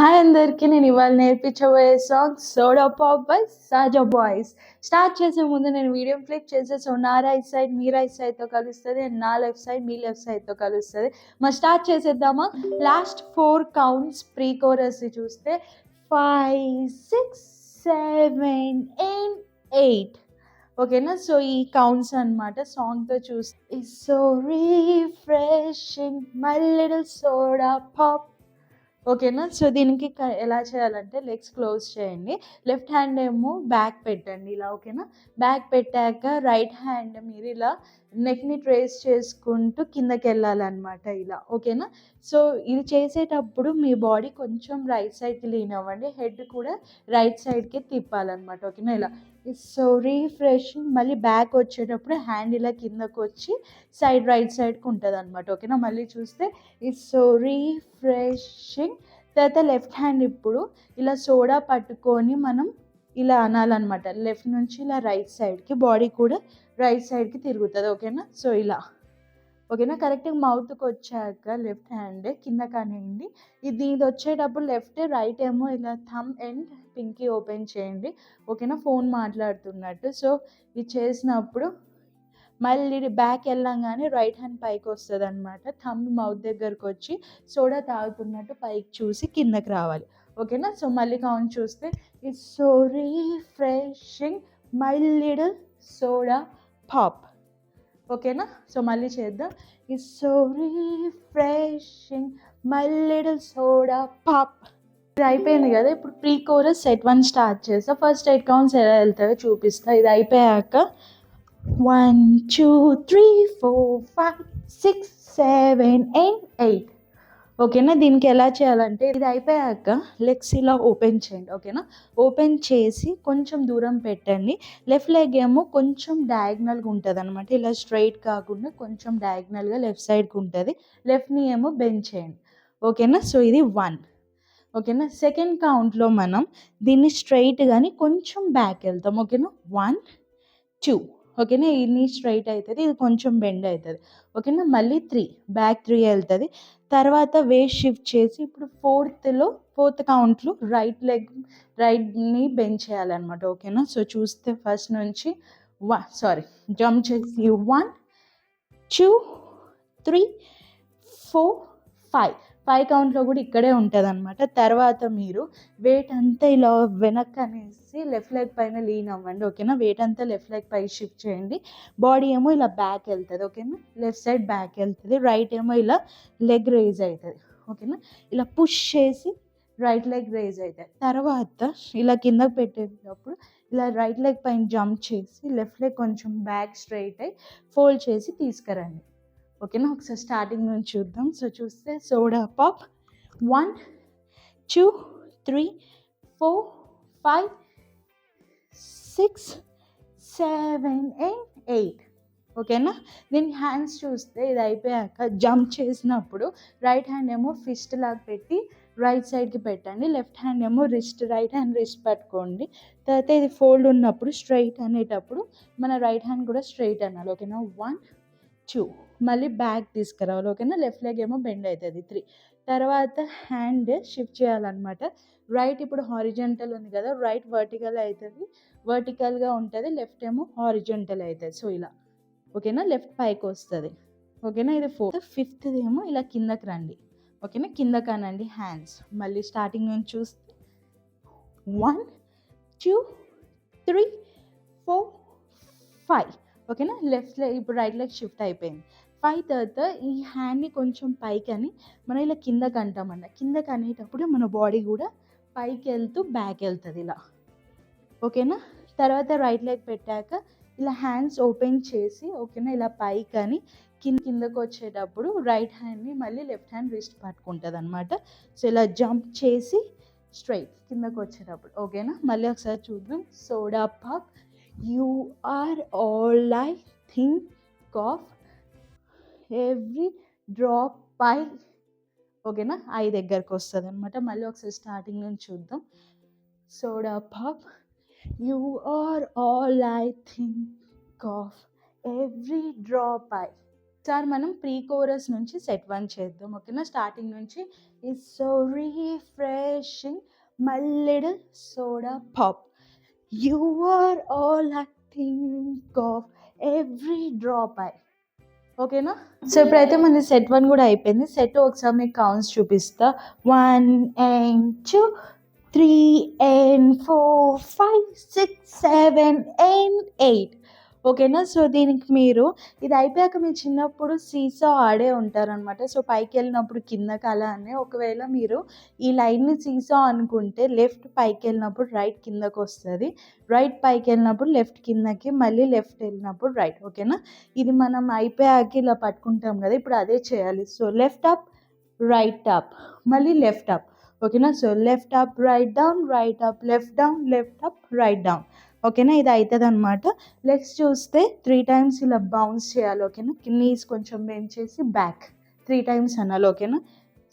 Hi అందరికీ నేను ఇవాళ నేర్పించబోయే song soda pop by Saja Boys. Start చేసే ముందు నేను వీడియో ఫ్లిప్ చేసే సో నా రైట్ సైడ్ మీ రైట్ సైడ్తో కలుస్తుంది అండ్ నా లెఫ్ట్ సైడ్ మీ లెఫ్ట్ సైడ్తో కలుస్తుంది. మరి స్టార్ట్ చేసేద్దామా? లాస్ట్ 4 కౌంట్స్ ప్రీ కోరస్ చూస్తే 5, 6, 7, 8 ఓకేనా. సో ఈ కౌంట్స్ అనమాట సాంగ్తో చూస్తే it's so refreshing my little soda pop. ఓకేనా. సో దీనికి ఎలా చేయాలంటే లెగ్స్ క్లోజ్ చేయండి, లెఫ్ట్ హ్యాండ్ ఏమో బ్యాక్ పెట్టండి ఇలా. ఓకేనా. బ్యాక్ పెట్టాక రైట్ హ్యాండ్ మీరు ఇలా నెక్ని ట్రేస్ చేసుకుంటూ కిందకి వెళ్ళాలన్నమాట ఇలా. ఓకేనా. సో ఇది చేసేటప్పుడు మీ బాడీ కొంచెం రైట్ సైడ్కి లీన్ అవ్వండి, హెడ్ కూడా రైట్ సైడ్కి తిప్పాలన్నమాట. ఓకేనా. ఇలా ఇట్స్ సో రిఫ్రెషింగ్. మళ్ళీ బ్యాక్ వచ్చేటప్పుడు హ్యాండ్ ఇలా కిందకు వచ్చి సైడ్ రైట్ సైడ్కి ఉంటుంది అనమాట. ఓకేనా. మళ్ళీ చూస్తే ఇట్స్ సో రిఫ్రెషింగ్. తర్వాత లెఫ్ట్ హ్యాండ్ ఇప్పుడు ఇలా సోడా పట్టుకొని మనం ఇలా అనాలన్నమాట. లెఫ్ట్ నుంచి ఇలా రైట్ సైడ్కి, బాడీ కూడా రైట్ సైడ్కి తిరుగుతుంది. ఓకేనా. సో ఇలా. ఓకేనా. కరెక్ట్గా మౌత్కి వచ్చాక లెఫ్ట్ హ్యాండ్ కింద కానివ్వండి. ఇది వచ్చేటప్పుడు లెఫ్ట్ రైట్ ఏమో ఇలా థమ్ అండ్ పింకీ ఓపెన్ చేయండి. ఓకేనా. ఫోన్ మాట్లాడుతున్నట్టు. సో ఇది చేసినప్పుడు మళ్ళీ బ్యాక్ వెళ్ళంగానే రైట్ హ్యాండ్ పైకి వస్తుంది అనమాట. థంబ్ మౌత్ దగ్గరకు వచ్చి సోడా తాగుతున్నట్టు పైకి చూసి కిందకి రావాలి. ఓకేనా. సో మళ్ళీ కౌంట్ చూస్తే it's so refreshing my little soda pop. ఓకేనా. సో మళ్ళీ చేద్దాం. It's so refreshing my little soda pop. ఇది అయిపోయింది కదా. ఇప్పుడు ప్రీ కోరస్ సెట్ 1 స్టార్ట్ చేస్తా. ఫస్ట్ 8 కౌంట్స్ ఎలా వెళ్తాయో చూపిస్తా. ఇది అయిపోయాక 1, 2, 3, 4, 5, 6, 7, 8. ఓకేనా. దీనికి ఎలా చేయాలంటే ఇది అయిపోయాక లెగ్స్ ఇలా ఓపెన్ చేయండి. ఓకేనా. ఓపెన్ చేసి కొంచెం దూరం పెట్టండి. లెఫ్ట్ లెగ్ ఏమో కొంచెం డయాగ్నల్గా ఉంటుంది అనమాట. ఇలా స్ట్రైట్ కాకుండా కొంచెం డయాగ్నల్గా లెఫ్ట్ సైడ్కి ఉంటుంది. లెఫ్ట్ని ఏమో బెండ్ చేయండి. ఓకేనా. సో ఇది 1. ఓకేనా. సెకండ్ కౌంట్లో మనం దీన్ని స్ట్రైట్ కానీ కొంచెం బ్యాక్ వెళ్తాం. ఓకేనా. 1, 2. ఓకేనా. ఇది స్ట్రైట్ అవుతుంది, ఇది కొంచెం బెండ్ అవుతుంది. ఓకేనా. మళ్ళీ 3 బ్యాక్ 3 వెళ్తుంది. తర్వాత వేస్ట్ షిఫ్ట్ చేసి ఇప్పుడు ఫోర్త్ కౌంట్లో రైట్ని బెండ్ చేయాలన్నమాట. ఓకేనా. సో చూస్తే ఫస్ట్ నుంచి జంప్ చేసి 1, 2, 3, 4, 5 కౌంట్లో కూడా ఇక్కడే ఉంటుంది అనమాట. తర్వాత మీరు వెయిట్ అంతా ఇలా వెనక్కి అనేసి లెఫ్ట్ లెగ్ పైన లీన్ అవ్వండి. ఓకేనా. వెయిట్ అంతా లెఫ్ట్ లెగ్ పై షిఫ్ట్ చేయండి. బాడీ ఏమో ఇలా బ్యాక్ వెళ్తుంది. ఓకేనా. లెఫ్ట్ సైడ్ బ్యాక్ వెళ్తుంది, రైట్ ఏమో ఇలా లెగ్ రేజ్ అవుతుంది. ఓకేనా. ఇలా పుష్ చేసి రైట్ లెగ్ రేజ్ అవుతుంది. తర్వాత ఇలా కిందకి పెట్టేటప్పుడు ఇలా రైట్ లెగ్ పైన జంప్ చేసి లెఫ్ట్ లెగ్ కొంచెం బ్యాక్ స్ట్రైట్ అయ్యి ఫోల్డ్ చేసి తీసుకురండి. ఓకేనా. ఒకసారి స్టార్టింగ్ నుంచి చూద్దాం. సో చూస్తే సోడా పాప్ 1, 2, 3, 4, 5, 6, 7, 8. ఓకేనా. దీని హ్యాండ్స్ చూస్తే ఇది అయిపోయాక జంప్ చేసినప్పుడు రైట్ హ్యాండ్ ఏమో ఫిస్ట్ లాగా పెట్టి రైట్ సైడ్కి పెట్టండి. లెఫ్ట్ హ్యాండ్ ఏమో రైట్ హ్యాండ్ రిస్ట్ పట్టుకోండి. తర్వాత ఇది ఫోల్డ్ ఉన్నప్పుడు స్ట్రైట్ అనేటప్పుడు మన రైట్ హ్యాండ్ కూడా స్ట్రైట్ అనాలి. ఓకేనా. 1, 2. మళ్ళీ బ్యాక్ తీసుకురావాలి. ఓకేనా. లెఫ్ట్ లెగ్ ఏమో బెండ్ అవుతుంది. 3. తర్వాత హ్యాండ్ షిఫ్ట్ చేయాలన్నమాట. రైట్ ఇప్పుడు హారిజెంటల్ ఉంది కదా, రైట్ వర్టికల్గా ఉంటుంది, లెఫ్ట్ ఏమో హారిజెంటల్ అవుతుంది. సో ఇలా. ఓకేనా. లెఫ్ట్ పైకి వస్తుంది. ఓకేనా. ఇది 4th. 5th ఏమో ఇలా కిందకి రండి. ఓకేనా. కిందకి అనండి హ్యాండ్స్. మళ్ళీ స్టార్టింగ్ నుంచి చూస్తే 1, 2, 3, 4, 5. ఓకేనా. లెఫ్ట్ లెగ్ ఇప్పుడు రైట్ లెగ్ షిఫ్ట్ అయిపోయింది. 5 తర్వాత ఈ హ్యాండ్ని కొంచెం పైకి అని మనం ఇలా కిందకి అంటామన్న. కిందకి అనేటప్పుడు మన బాడీ కూడా పైకి వెళ్తూ బ్యాక్ వెళ్తుంది ఇలా. ఓకేనా. తర్వాత రైట్ లెగ్ పెట్టాక ఇలా హ్యాండ్స్ ఓపెన్ చేసి ఓకేనా ఇలా పైకి అని కిందకు వచ్చేటప్పుడు రైట్ హ్యాండ్ని మళ్ళీ లెఫ్ట్ హ్యాండ్ రిస్ట్ పట్టుకుంటుంది అనమాట. సో ఇలా జంప్ చేసి స్ట్రైట్ కిందకు వచ్చేటప్పుడు. ఓకేనా. మళ్ళీ ఒకసారి చూద్దాం. Soda pop You are all I think of, every drop I. ఓకేనా. ఐ దగ్గరకు వస్తుంది అనమాట. మళ్ళీ ఒకసారి స్టార్టింగ్ నుంచి చూద్దాం. Soda pop you are all I think of, every drop I. ఒకసారి మనం ప్రీ కోరస్ నుంచి సెట్ 1 చేద్దాం. ఓకేనా? స్టార్టింగ్ నుంచి it's so refreshing my little soda pop. You are all I think of every drop I. ఓకేనా? So ఇప్పుడైతే మనది set 1 కూడా అయిపోయింది. సెట్ 2 ఒకసారి మీకు కౌంట్స్ చూపిస్తా. 1 and 2 3 and 4 5 6 7 and 8. ఓకేనా? సో దీనికి మీరు ఇది అయిపోయాక మీరు చిన్నప్పుడు సీసా ఆడే ఉంటారనమాట. సో పైకి వెళ్ళినప్పుడు కిందకి అలా అని, ఒకవేళ మీరు ఈ లైన్ని సీసా అనుకుంటే లెఫ్ట్ పైకి వెళ్ళినప్పుడు రైట్ కిందకి వస్తుంది, రైట్ పైకి వెళ్ళినప్పుడు లెఫ్ట్ కిందకి, మళ్ళీ లెఫ్ట్ వెళ్ళినప్పుడు రైట్. ఓకేనా? ఇది మనం అయిపోయాక ఇలా పట్టుకుంటాం కదా, ఇప్పుడు అదే చేయాలి. So left up right up మళ్ళీ లెఫ్ట్ అప్. ఓకేనా? So left up right down right up left down left up right down. ఓకేనా? ఇది అవుతుంది అనమాట. లెగ్స్ చూస్తే 3 times ఇలా బౌన్స్ చేయాలి. ఓకేనా? నీస్ కొంచెం బెండ్ చేసి బ్యాక్ 3 times అనాలి. ఓకేనా?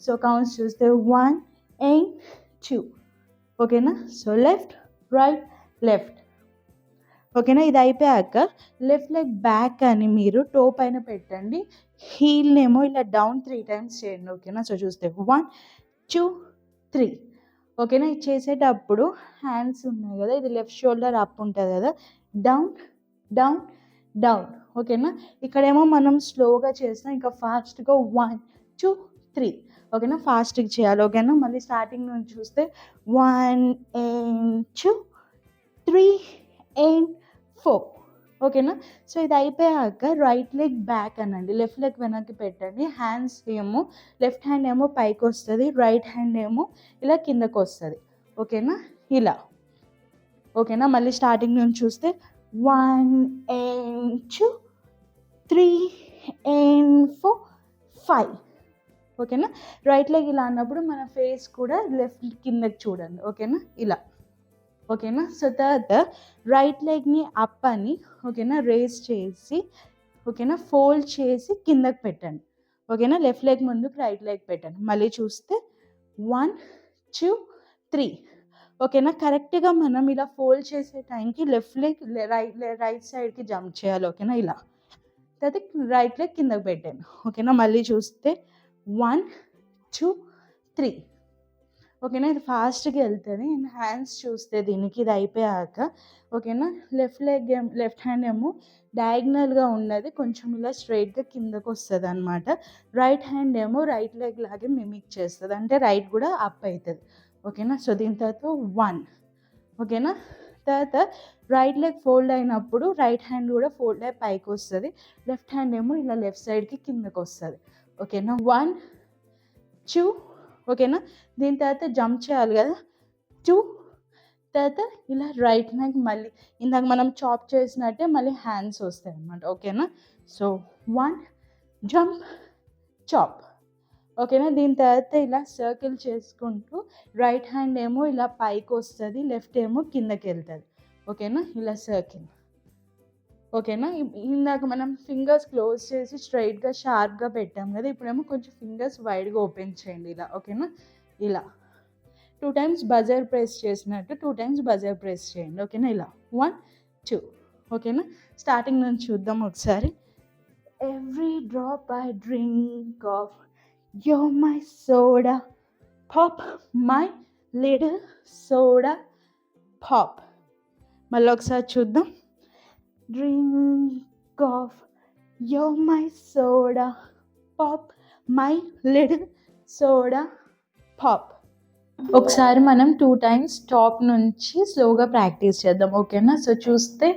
సో కౌంట్స్ చూస్తే 1 and 2. ఓకేనా? So left right left. ఓకేనా? ఇది అయిపోయాక లెఫ్ట్ లెగ్ బ్యాక్ అని మీరు టో పైన పెట్టండి, హీల్నేమో ఇలా డౌన్ 3 times చేయండి. ఓకేనా? సో చూస్తే 1 2 3. ఓకేనా? ఇది చేసేటప్పుడు హ్యాండ్స్ ఉన్నాయి కదా, ఇది లెఫ్ట్ షోల్డర్ అప్ ఉంటుంది కదా, డౌన్ డౌన్ డౌన్. ఓకేనా? ఇక్కడేమో మనం స్లోగా చేస్తాం, ఇంకా ఫాస్ట్గా 1 2 3. ఓకేనా? ఫాస్ట్గా చేయాలి. ఓకేనా? మళ్ళీ స్టార్టింగ్ నుంచి చూస్తే 1 and 2 3 and 4. ఓకేనా? సో ఇది అయిపోయాక రైట్ లెగ్ బ్యాక్ అనండి, లెఫ్ట్ లెగ్ వెనక్కి పెట్టండి, హ్యాండ్స్ ఏమో లెఫ్ట్ హ్యాండ్ ఏమో పైకి వస్తుంది, రైట్ హ్యాండ్ ఏమో ఇలా కిందకు వస్తుంది. ఓకేనా? ఇలా. ఓకేనా? మళ్ళీ స్టార్టింగ్ నుంచి చూస్తే 1 and 2 3 and 4 5. ఓకేనా? రైట్ లెగ్ ఇలా అన్నప్పుడు మన ఫేస్ కూడా లెఫ్ట్ కిందకి చూడండి. ఓకేనా? ఇలా. ఓకేనా? సో తర్వాత రైట్ లెగ్ని అప్ అని, ఓకేనా, రేస్ చేసి, ఓకేనా, ఫోల్డ్ చేసి కిందకి పెట్టండి. ఓకేనా? లెఫ్ట్ లెగ్ ముందుకు రైట్ లెగ్ పెట్టండి. మళ్ళీ చూస్తే 1 2 3. ఓకేనా? కరెక్ట్గా మనం ఇలా ఫోల్డ్ చేసే టైంకి లెఫ్ట్ లెగ్ రైట్ సైడ్కి జంప్ చేయాలి. ఓకేనా? ఇలా. తర్వాత రైట్ లెగ్ కిందకి పెట్టండి. ఓకేనా? మళ్ళీ చూస్తే 1 2 3. ఓకేనా? ఇది ఫాస్ట్గా వెళ్తుంది. హ్యాండ్స్ చూస్తే దీనికి ఇది అయిపోయాక, ఓకేనా, లెఫ్ట్ హ్యాండ్ ఏమో డయాగ్నల్గా ఉన్నది కొంచెం ఇలా స్ట్రైట్గా కిందకు వస్తుంది అనమాట. రైట్ హ్యాండ్ ఏమో రైట్ లెగ్ లాగే మిమిక్ చేస్తుంది, అంటే రైట్ కూడా అప్ అవుతుంది. ఓకేనా? సో దీని తర్వాత 1. ఓకేనా? తర్వాత రైట్ లెగ్ ఫోల్డ్ అయినప్పుడు రైట్ హ్యాండ్ కూడా ఫోల్డ్ అయి పైకి వస్తుంది, లెఫ్ట్ హ్యాండ్ ఏమో ఇలా లెఫ్ట్ సైడ్కి కిందకు వస్తుంది. ఓకేనా? 1 2. ఓకేనా? దీని తర్వాత జంప్ చేయాలి కదా, 2. తర్వాత ఇలా రైట్ లెగ్ మళ్ళీ ఇందాక మనం చాప్ చేసినట్టే మళ్ళీ హ్యాండ్స్ వస్తాయి అన్నమాట. ఓకేనా? So 1 jump chop. ఓకేనా? దీని తర్వాత ఇలా సర్కిల్ చేసుకుంటూ రైట్ హ్యాండ్ ఏమో ఇలా పైకి వస్తుంది, లెఫ్ట్ ఏమో కిందకి వెళ్తుంది. ఓకేనా? ఇలా సర్కిల్. ఓకేనా? ఇందాక మనం ఫింగర్స్ క్లోజ్ చేసి స్ట్రైట్గా షార్ప్గా పెట్టాం కదా, ఇప్పుడేమో కొంచెం ఫింగర్స్ వైడ్గా ఓపెన్ చేయండి ఇలా. ఓకేనా? ఇలా 2 times బజర్ ప్రెస్ చేసినట్టు 2 times బజర్ ప్రెస్ చేయండి. ఓకేనా? ఇలా 1 2. ఓకేనా? స్టార్టింగ్ నుంచి చూద్దాం ఒకసారి. Every drop I drink of you're my soda pop, my little soda pop. మళ్ళీ ఒకసారి చూద్దాం. Drink of you're my soda pop, my little soda pop. ఒకసారి మనం 2 times టాప్ నుంచి స్లోగా ప్రాక్టీస్ చేద్దాం. ఓకేనా? సో చూస్తే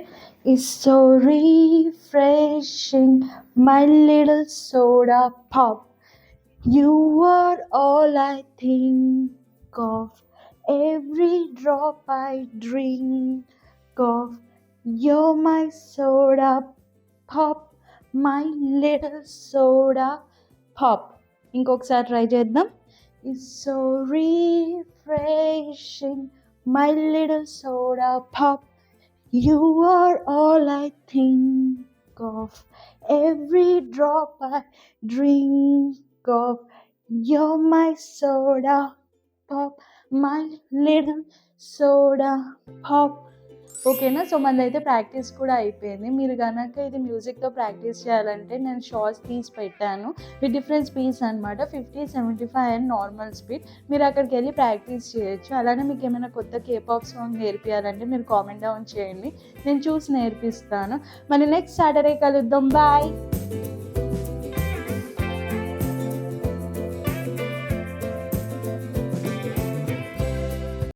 it's so refreshing my little soda pop. You are all I think of, every drop I drink of. You're my soda pop, my little soda pop. ఇంకొకసారి try చేద్దాం. It's so refreshing, my little soda pop. You are all I think of, every drop I drink of. You're my soda pop, my little soda pop. ఓకేనా. So, మనదైతే practice కూడా అయిపోయింది. మీరు గనక ఇది మ్యూజిక్‌తో practice చేయాలంటే నేను షార్ట్స్ తీసి పెట్టాను. విత్ డిఫరెంట్ స్పీడ్స్ అనమాట. 50, 75 అండ్ నార్మల్ స్పీడ్. మీరు అక్కడికెళ్ళి ప్రాక్టీస్ చేయొచ్చు. అలానే మీకేమైనా కొత్త కేపాప్ సాంగ్ నేర్పియాలంటే మీరు కామెంట్ డౌన్ చేయండి. నేను చూసి నేర్పిస్తాను. మళ్ళీ నెక్స్ట్ సాటర్‌డే కలుద్దాం. బాయ్.